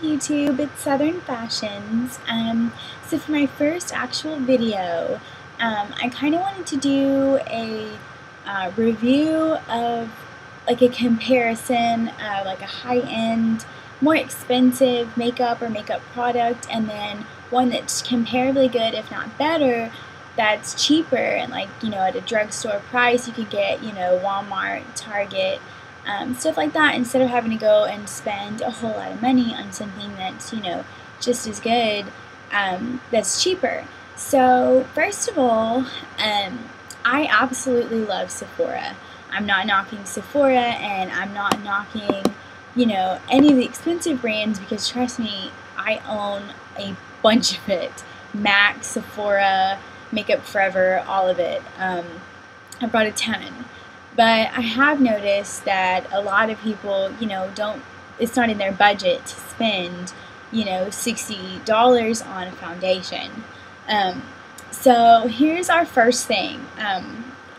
YouTube, it's Southern Fashions. So for my first actual video, I kind of wanted to do a review of like a comparison of like a high-end, more expensive makeup or makeup product, and then one that's comparably good, if not better, that's cheaper and like, you know, at a drugstore price you could get, you know, Walmart, Target, stuff like that, instead of having to go and spend a whole lot of money on something that's, you know, just as good, that's cheaper. So first of all, I absolutely love Sephora. I'm not knocking Sephora, and I'm not knocking, you know, any of the expensive brands, because trust me, I own a bunch of it. MAC, Sephora, Makeup Forever, all of it. I brought a ton. But I have noticed that a lot of people, you know, it's not in their budget to spend, you know, $60 on a foundation. So here's our first thing.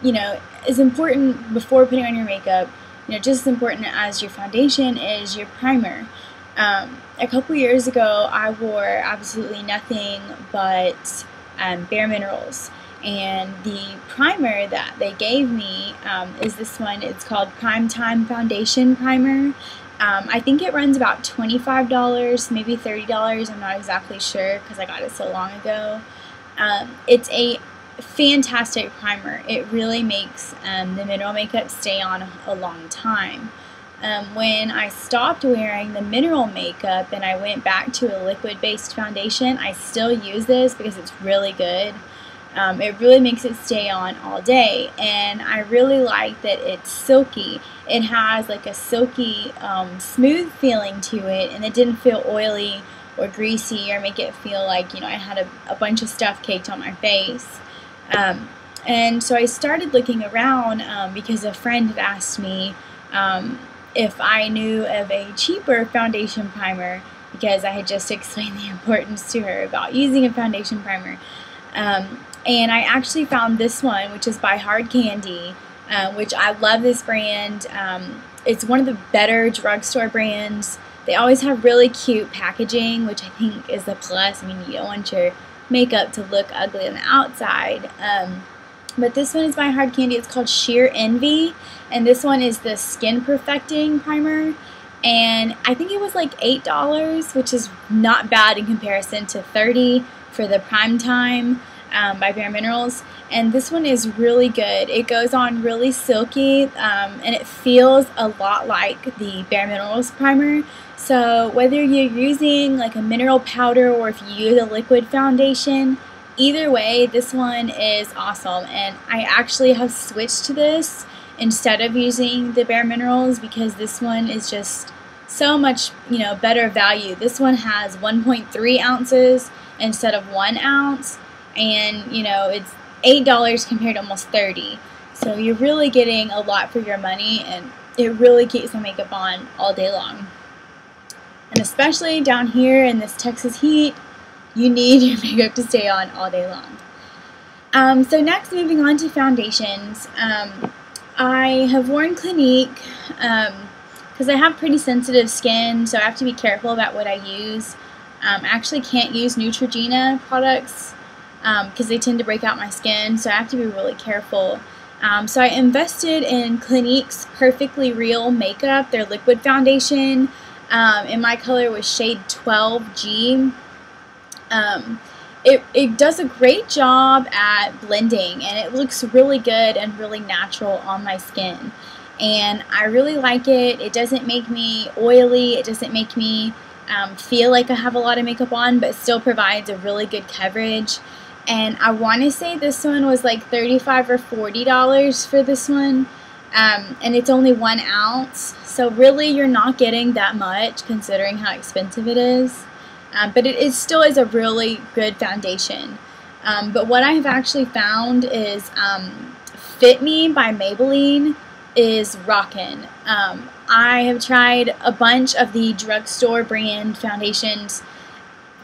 You know, it's important before putting on your makeup, you know, just as important as your foundation is your primer. A couple years ago, I wore absolutely nothing but BareMinerals. And the primer that they gave me is this one. It's called Primetime Foundation Primer. I think it runs about $25, maybe $30. I'm not exactly sure because I got it so long ago. It's a fantastic primer. It really makes the mineral makeup stay on a long time. When I stopped wearing the mineral makeup and I went back to a liquid-based foundation, I still use this because it's really good. It really makes it stay on all day, and I really like that it's silky. It has like a silky, smooth feeling to it, and it didn't feel oily or greasy or make it feel like, you know, I had a bunch of stuff caked on my face. And so I started looking around because a friend had asked me if I knew of a cheaper foundation primer, because I had just explained the importance to her about using a foundation primer. And I actually found this one, which is by Hard Candy, which I love this brand. It's one of the better drugstore brands. They always have really cute packaging, which I think is a plus. I mean, you don't want your makeup to look ugly on the outside. But this one is by Hard Candy. It's called Sheer Envy, and this one is the Skin Perfecting Primer. And I think it was like $8, which is not bad in comparison to $30 for the Primetime by BareMinerals. And this one is really good. It goes on really silky, and it feels a lot like the BareMinerals primer. So whether you're using like a mineral powder or if you use a liquid foundation, either way, this one is awesome. And I actually have switched to this instead of using the BareMinerals because this one is just so much, you know, better value. This one has 1.3 ounces instead of 1 ounce, and you know, it's $8 compared to almost $30. So you're really getting a lot for your money, and it really keeps the makeup on all day long. And especially down here in this Texas heat, you need your makeup to stay on all day long. So next, moving on to foundations. I have worn Clinique because I have pretty sensitive skin, so I have to be careful about what I use. I actually can't use Neutrogena products because they tend to break out my skin, so I have to be really careful. So I invested in Clinique's Perfectly Real makeup, their liquid foundation, and my color was shade 12G. It does a great job at blending, and it looks really good and really natural on my skin. And I really like it. It doesn't make me oily. It doesn't make me feel like I have a lot of makeup on, but still provides a really good coverage. And I want to say this one was like $35 or $40 for this one, and it's only 1 ounce. So really, you're not getting that much considering how expensive it is. But it still is a really good foundation. But what I have actually found is Fit Me by Maybelline is rockin'. I have tried a bunch of the drugstore brand foundations,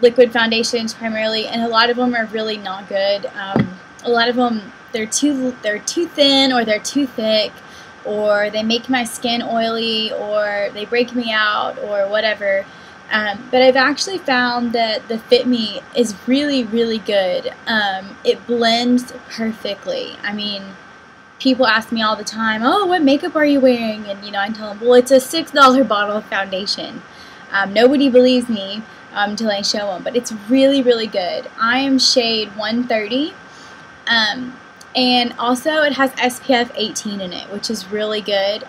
liquid foundations primarily, and a lot of them are really not good. A lot of them, they're too thin, or they're too thick, or they make my skin oily, or they break me out, or whatever. But I've actually found that the Fit Me is really, really good. It blends perfectly. I mean, people ask me all the time, oh, what makeup are you wearing? And, you know, I tell them, well, it's a $6 bottle of foundation. Nobody believes me until I show them, but it's really, really good. I am shade 130, and also it has SPF 18 in it, which is really good.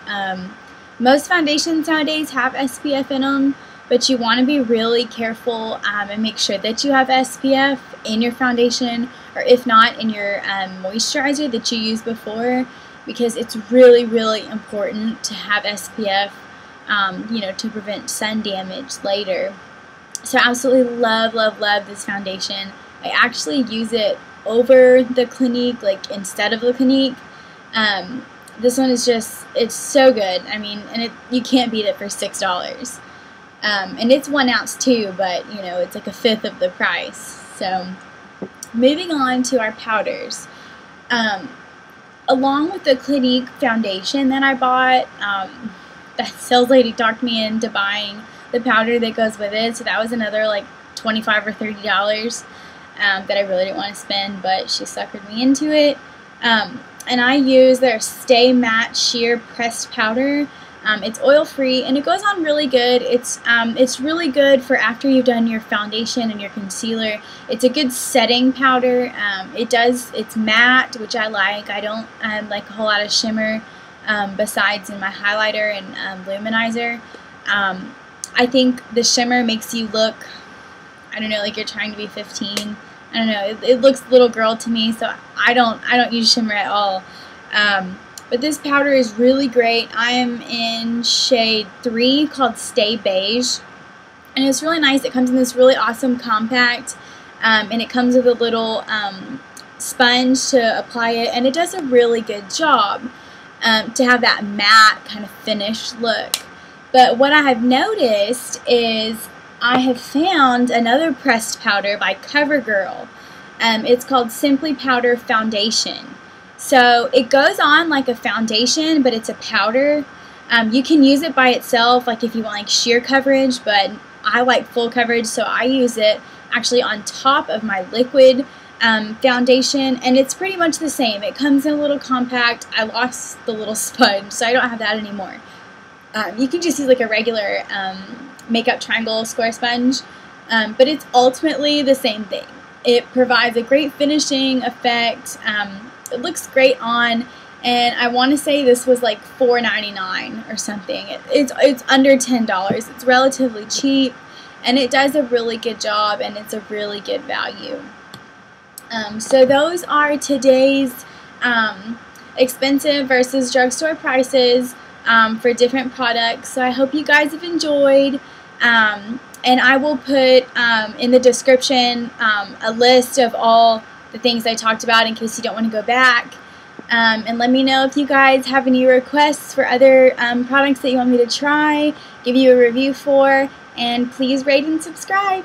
Most foundations nowadays have SPF in them, but you want to be really careful and make sure that you have SPF in your foundation, or if not, in your moisturizer that you used before, because it's really, really important to have SPF, you know, to prevent sun damage later. So I absolutely love, love, love this foundation. I actually use it over the Clinique, like instead of the Clinique. This one is just, it's so good. I mean, and you can't beat it for $6. And it's 1 ounce too, but you know, it's like a fifth of the price. So moving on to our powders. Along with the Clinique foundation that I bought, that sales lady talked me into buying the powder that goes with it, so that was another like $25 or $30 that I really didn't want to spend, but she suckered me into it. And I use their Stay Matte Sheer Pressed Powder. It's oil-free and it goes on really good. It's really good for after you've done your foundation and your concealer. It's a good setting powder. It's matte, which I like. I don't like a whole lot of shimmer besides in my highlighter and luminizer. I think the shimmer makes you look, I don't know, like you're trying to be 15. I don't know. It looks little girl to me, so I don't use shimmer at all. But this powder is really great. I am in shade 3 called Stay Beige, and it's really nice. It comes in this really awesome compact, and it comes with a little sponge to apply it, and it does a really good job to have that matte kind of finished look. But what I have noticed is I have found another pressed powder by CoverGirl. It's called Simply Powder Foundation. So it goes on like a foundation, but it's a powder. You can use it by itself, like if you want like sheer coverage, but I like full coverage, so I use it actually on top of my liquid foundation, and it's pretty much the same. It comes in a little compact. I lost the little sponge, so I don't have that anymore. You can just use like a regular makeup triangle square sponge, but it's ultimately the same thing. It provides a great finishing effect. It looks great on, and I want to say this was like $4.99 or something. It's under $10. It's relatively cheap, and it does a really good job, and it's a really good value. So those are today's expensive versus drugstore prices for different products. So I hope you guys have enjoyed, and I will put in the description a list of all the things I talked about in case you don't want to go back. And let me know if you guys have any requests for other products that you want me to try, give you a review for, and please rate and subscribe.